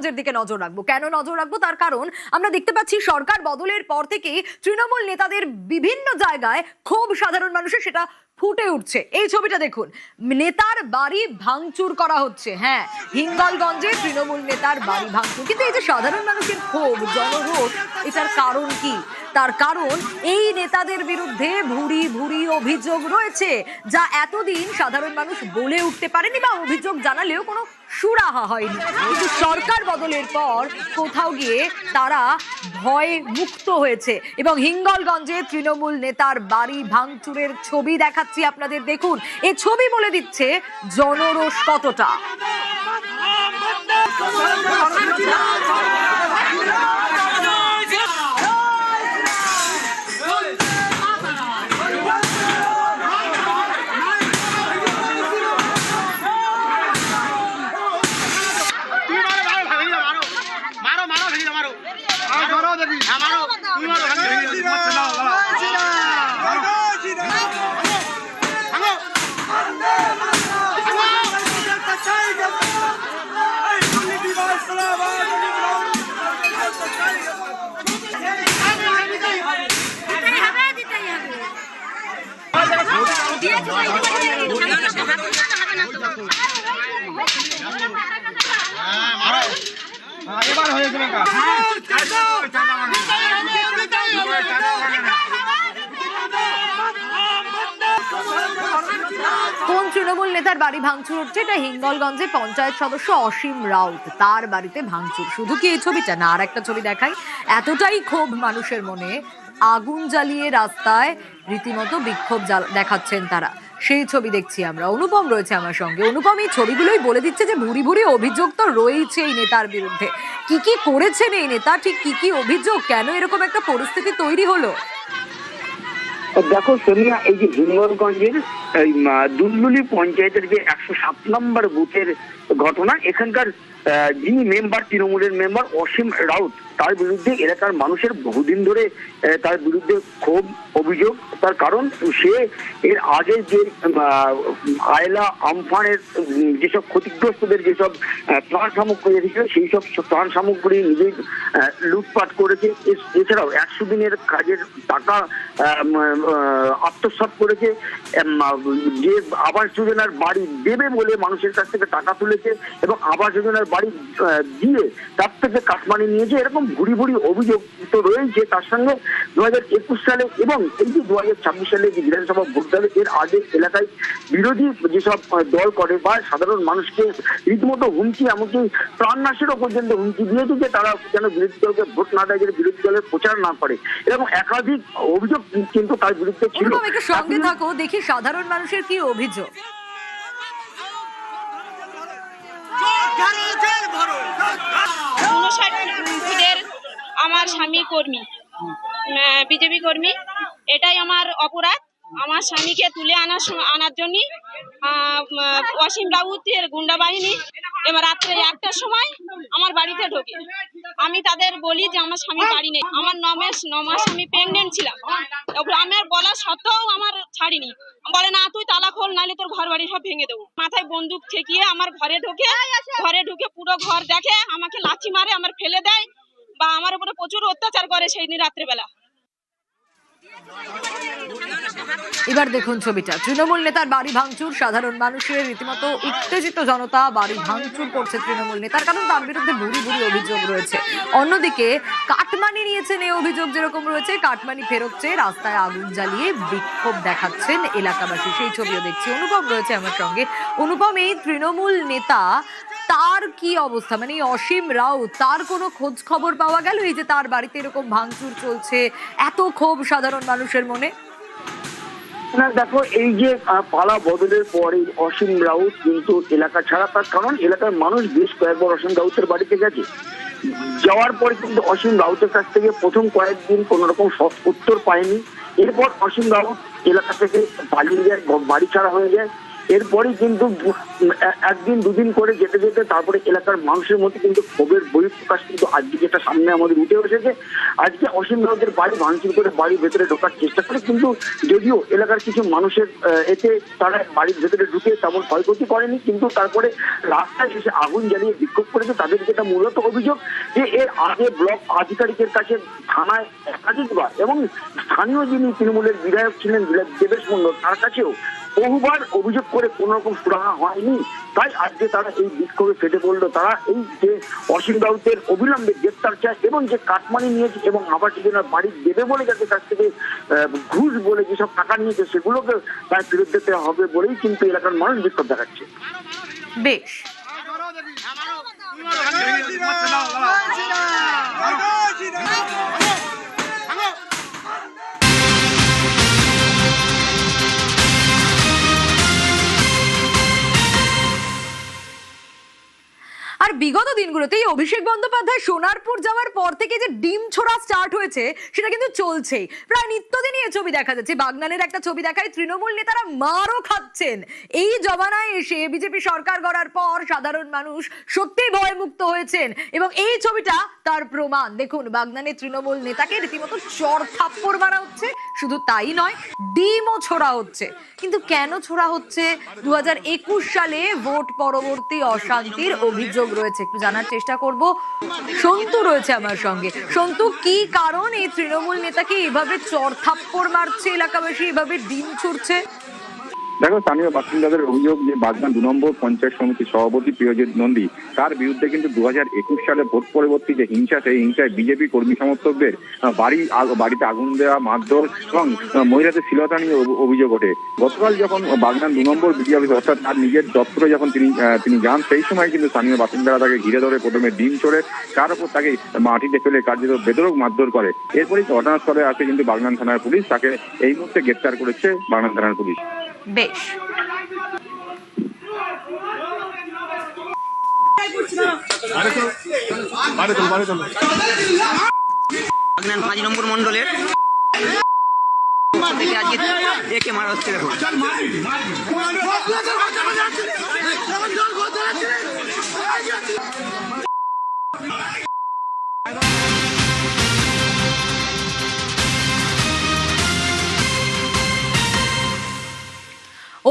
রাউতের দিকে নজর রাখবো। কেন নজর রাখবো তার কারণ আমরা দেখতে পাচ্ছি সরকার বদলের পর থেকেই তৃণমূল নেতাদের বিভিন্ন জায়গায় ক্ষোভ সাধারণ মানুষের সেটা ফুটে উঠছে। এই ছবিটা দেখুন, নেতার বাড়ি ভাঙচুর করা হচ্ছে। হ্যাঁ, হিঙ্গলগঞ্জে তৃণমূল নেতার বাড়ি ভাঙচুর। কিন্তু এই যে সাধারণ মানুষের ক্ষোভ, জনরোষ, এটার কারণ কি? তার কারণ এই নেতাদের বিরুদ্ধে ভুরি ভুরি অভিযোগ রয়েছে, যা এতদিন সাধারণ মানুষ বলে উঠতে পারেনি বা অভিযোগ জানালেও কোনো সুরাহা হয়নি। কিন্তু সরকার বদলের পর কোথাও গিয়ে তারা ভয় মুক্ত হয়েছে এবং হিঙ্গলগঞ্জে তৃণমূল নেতার বাড়ি ভাঙচুরের ছবি দেখাচ্ছি আপনাদের। দেখুন, এই ছবি বলে দিচ্ছে জনরোষ কতটা। কোন তৃণমূল নেতার বাড়ি ভাঙচুর হচ্ছে? এটা হিঙ্গলগঞ্জে পঞ্চায়েত সদস্য অসীম রাউত, তার বাড়িতে ভাঙচুর। শুধু কি এই ছবিটা না, আর একটা ছবি দেখাই। এতটাই ক্ষোভ মানুষের মনে, আগুন জ্বালিয়ে রাস্তায় রীতিমতো বিক্ষোভ দেখাচ্ছেন তারা। সেই ছবি দেখছি আমরা। অনুপম রয়েছে আমার সঙ্গে। অনুপম, এই ছবিগুলোই বলে দিচ্ছে যে ভুরি ভুরি অভিযোগ তো রয়েছে এই নেতার বিরুদ্ধে। কি কি করেছেন এই নেতা, ঠিক কি কি অভিযোগ, কেন এরকম একটা পরিস্থিতি তৈরি হলো? দেখো সোনিয়া, এই যে হিঙ্গলগঞ্জের দুলদুলি পঞ্চায়েতের যে 107 নম্বর বুথের ঘটনা, এখানকার যিনি মেম্বার, তৃণমূলের মেম্বার অসীম রাউত, তার বিরুদ্ধে এলাকার মানুষের বহুদিন ধরে তার বিরুদ্ধে ক্ষোভ অভিযোগ। তার কারণ সে এর আগে যে আয়লা আমফানের যেসব ক্ষতিগ্রস্তদের যেসব ত্রাণ সামগ্রী এসেছিল, সেই সব ত্রাণ সামগ্রী নিজেই লুটপাট করেছে। এছাড়াও 100 দিনের কাজের টাকা আত্মসাৎ করেছে। যে আবাস যোজনার বাড়ি দেবে বলে মানুষের কাছ থেকে টাকা তুলেছে এবং আবাস যোজনার বাড়ি দিয়ে তার থেকে কাটমানি নিয়েছে। এরকম ভুরি ভুরি অভিযোগ তো রয়েছে। তার সঙ্গে 2021 সালে এবং এই যে 2026 সালে যে বিধানসভা ভোট দেবে, এর আগে এলাকায় বিরোধী যেসব দল করে বা সাধারণ মানুষকে রীতিমতো হুমকি, এমনকি প্রাণনাশেরও পর্যন্ত হুমকি দিয়েছে যে তারা যেন বিরোধী দলকে ভোট না দেয়, যেন বিরোধী দলের প্রচার না করে। এরকম একাধিক অভিযোগ কিন্তু তার বিরুদ্ধে ছিল। একটু সঙ্গে থাকো, দেখি সাধারণ মানুষের কি অভিযোগ। আমার স্বামী কর্মী, বিজেপি কর্মী, এটাই আমার অপরাধ। আমার স্বামীকে তুলে আনার জন্য অসীম রাউতের গুন্ডা বাহিনী এবার রাত্রে 1টার সময় আমার বাড়িতে ঢোকে। আমি তাদের বলি যে আমার স্বামী বাড়ি নেই। আমার 9 মাস আমি প্রেগনেন্ট ছিলাম। আমার বলা সত্ত্বেও আমার ছাড়িনি। বলে না, তুই তালা খোল, নাহলে তোর ঘর বাড়ি সব ভেঙে দেবো। মাথায় বন্দুক ঠেকিয়ে আমার ঘরে ঢুকে পুরো ঘর দেখে, আমাকে লাথি মারে, আমার ফেলে দেয় বা আমার উপরে প্রচুর অত্যাচার করে সেই দিন রাত্রেবেলা। এবার দেখুন ছবিটা, তৃণমূল নেতার বাড়ি ভাঙচুর, সাধারণ মানুষের রীতিমতো উত্তেজিত জনতা বাড়ি ভাঙচুর করছে তৃণমূল নেতার, কারণ তার বিরুদ্ধে ভুরি ভুরি অভিযোগ রয়েছে। অন্যদিকে কাটমানি নিয়েছেন এই অভিযোগ যেরকম রয়েছে, কাটমানি ফেরত চেয়ে রাস্তায় আগুন জ্বালিয়ে বিক্ষোভ দেখাচ্ছেন এলাকাবাসী। সেই ছবিও দেখছি। অনুপম রয়েছে আমার সঙ্গে। অনুপম, এই তৃণমূল নেতা, তার কি অবস্থা? মানে অসীম রাউত, তার কোনো খোঁজ খবর পাওয়া গেল? এই যে তার বাড়িতে এরকম ভাঙচুর চলছে, এত ক্ষোভ সাধারণ মানুষের মনে। না দেখো, এই যে পালা বদলের পরে অসীম রাউত কিন্তু এলাকা ছাড়া, তার কারণ এলাকার মানুষ বেশ কয়েকবার অসীম রাউতের বাড়িতে গেছে। যাওয়ার পরে কিন্তু অসীম রাউতের কাছ থেকে প্রথম কয়েকদিন কোন রকম সৎ উত্তর পায়নি। এরপর অসীম রাউত এলাকা থেকে পালিয়ে যায়, বাড়ি ছাড়া হয়ে যায় এরপরই কিন্তু একদিন দুদিন করে যেতে যেতে তারপরে এলাকার মানুষের মধ্যে কিন্তু ক্ষোভের বহিঃপ্রকাশ কিন্তু আজকে যেটা সামনে আমাদের উঠে এসেছে। আজকে অসীম রাউতের বাড়ি ভাঙচুর করে বাড়ির ভেতরে ঢোকার চেষ্টা করে, কিন্তু যদিও এলাকার কিছু মানুষের এতে তারা বাড়ির ভেতরে ঢুকে তেমন ক্ষয়ক্ষতি করেনি, কিন্তু তারপরে রাস্তায় শেষে আগুন জ্বালিয়ে বিক্ষোভ করেছে। তাদের যেটা মূলত অভিযোগ যে এর আগে ব্লক আধিকারিকের কাছে থানায় একাধিকবার এবং স্থানীয় যিনি তৃণমূলের বিধায়ক ছিলেন দেবেশ মণ্ডল তার কাছেও বহুবার অভিযোগ করে কোন রকম সুরাহা হয়নি। তাই আজকে তারা এই বিক্ষোভে ফেটে পড়লো। তারা এই যে অসীম রাউতের অবিলম্বে গ্রেপ্তার চায় এবং যে কাটমানি নিয়েছে এবং আবার ঠিকানা বাড়ি দেবে বলে যাদের কাছ থেকে ঘুষ বলে যেসব টাকা নিয়েছে সেগুলোকে তার ফেরত দিতে হবে বলেই কিন্তু এলাকার মানুষ বিক্ষোভ দেখাচ্ছে। বেশ, আর বিগত দিনগুলোতেই অভিষেক বন্দ্যোপাধ্যায় সোনারপুর যাওয়ার পর থেকে যে ডিম ছোড়া স্টার্ট হয়েছে সেটা কিন্তু চলছেই। প্রায় নিত্যদিনই এই ছবি দেখা যাচ্ছে। বাগনানের একটা ছবি দেখায় তৃণমূল নেতারা মারও খাচ্ছেন। এই জমানায় এসে বিজেপি সরকার গড়ার পর সাধারণ মানুষ সত্যিই ভয়মুক্ত হয়েছেন এবং এই ছবিটা তার প্রমাণ। দেখুন, বাগনানের তৃণমূল নেতাকে রীতিমতো চড় থাপ্পড় মারা হচ্ছে, শুধু তাই নয় ডিমও ছোড়া হচ্ছে। কিন্তু কেন ছোড়া হচ্ছে? 2021 সালে ভোট পরবর্তী অশান্তির অভিযোগ রয়েছে, একটু জানার চেষ্টা করব। সন্তু রয়েছে আমার সঙ্গে। সন্তু, কি কারণ এই তৃণমূল নেতাকে এভাবে চড় থাপ্পড় মারছে এলাকাবাসী, এভাবে ডিম ছুড়ছে? দেখো, স্থানীয় বাসিন্দাদের অভিযোগ যে বাগনান 2 নম্বর পঞ্চায়েত সমিতির সভাপতি প্রিয়জিৎ নন্দী তার বিরুদ্ধে কিন্তু 2021 সালে ভোট পরবর্তী যে হিংসা, সেই হিংসায় বিজেপি কর্মী সমর্থকদের বাড়িতে আগুন দেওয়া, মারধর এবং মহিলাদের শ্লীলতা নিয়ে অভিযোগ ওঠে। গতকাল যখন বাগনান 2 নম্বর বিডিও অফিস অর্থাৎ তার নিজের দপ্তরে যখন তিনি যান, সেই সময় কিন্তু স্থানীয় বাসিন্দারা তাকে ঘিরে ধরে প্রথমে ডিম ছোড়ে, তার উপর তাকে মাটিতে ফেলে কার্যত বেধড়ক মারধর করে। এরপরই ঘটনাস্থলে আসে কিন্তু বাগনান থানার পুলিশ। তাকে এই মুহূর্তে গ্রেপ্তার করেছে বাগনান থানার পুলিশ। বেশ, বাগনান 5 নম্বর মন্ডলের থেকে আজকে একে মারা হচ্ছে। দেখুন,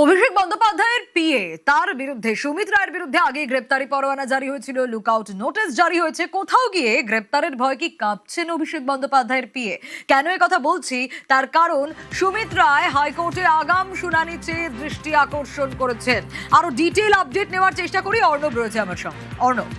অভিষেক বন্দ্যোপাধ্যায়ের পিএ তার বিরুদ্ধে, সুমিত রায়ের বিরুদ্ধে আগে গ্রেপ্তারি পরোয়ানা জারি হয়েছিল, লুকআউট নোটিশ জারি হয়েছে। কোথাও গিয়ে গ্রেপ্তারের ভয় কি কাঁপছেন অভিষেক বন্দ্যোপাধ্যায়ের পিএ? কেন এই কথা বলছি? তার কারণ সুমিত রায় হাইকোর্টে আগাম শুনানি চেয়ে দৃষ্টি আকর্ষণ করেছেন। আরো ডিটেইল আপডেট নেওয়ার চেষ্টা করি। অর্ণব রয়েছে আমার সঙ্গে। অর্ণব,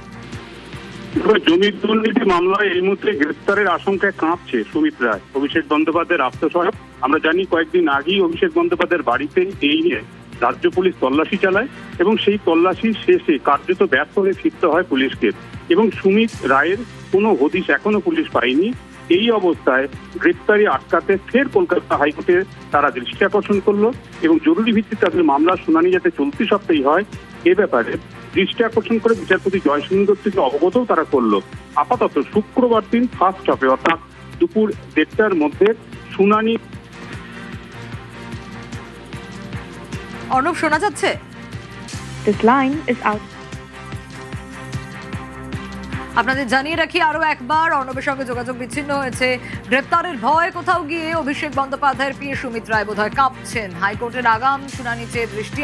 জমি দুর্নীতি মামলায় এই মুহূর্তে গ্রেফতারের আশঙ্কায় কাঁপছে সুমিত রায়, অভিষেক বন্দ্যোপাধ্যায়ের আত্মসহায়ক। আমরা জানি কয়েকদিন আগেই অভিষেক বন্দ্যোপাধ্যায়ের বাড়িতে এই নিয়ে রাজ্য পুলিশ তল্লাশি চালায় এবং সেই তল্লাশি শেষে কার্যত ব্যর্থ হয়ে ফিরতে হয় পুলিশকে এবং সুমিত রায়ের কোনো হদিশ এখনো পুলিশ পায়নি। এই অবস্থায় গ্রেপ্তারি আটকাতে ফের কলকাতা হাইকোর্টে তারা দৃষ্টি আকর্ষণ করলো এবং জরুরি ভিত্তিতে তাদের মামলার শুনানি যাতে চলতি সপ্তাহে হয় এ ব্যাপারে দৃষ্টি আকর্ষণ করে বিচারপতি জয়সুন্দর থেকে অবগতও তারা করলো। আপাতত শুক্রবার দিন ফার্স্ট হাফে অর্থাৎ দুপুর 1:30টার মধ্যে শুনানি। অর্ণব, শোনা যাচ্ছে? This line is out. আপনাদের জানিয়ে রাখি আরো একবার, অর্ণবের সঙ্গে যোগাযোগ বিচ্ছিন্ন হয়েছে। গ্রেপ্তারের ভয় কোথাও গিয়ে অভিষেক বন্দ্যোপাধ্যায়ের পিএ সুমিত রায় বোধহয় কাঁপছেন। হাইকোর্টের আগাম শুনানি চেয়ে দৃষ্টি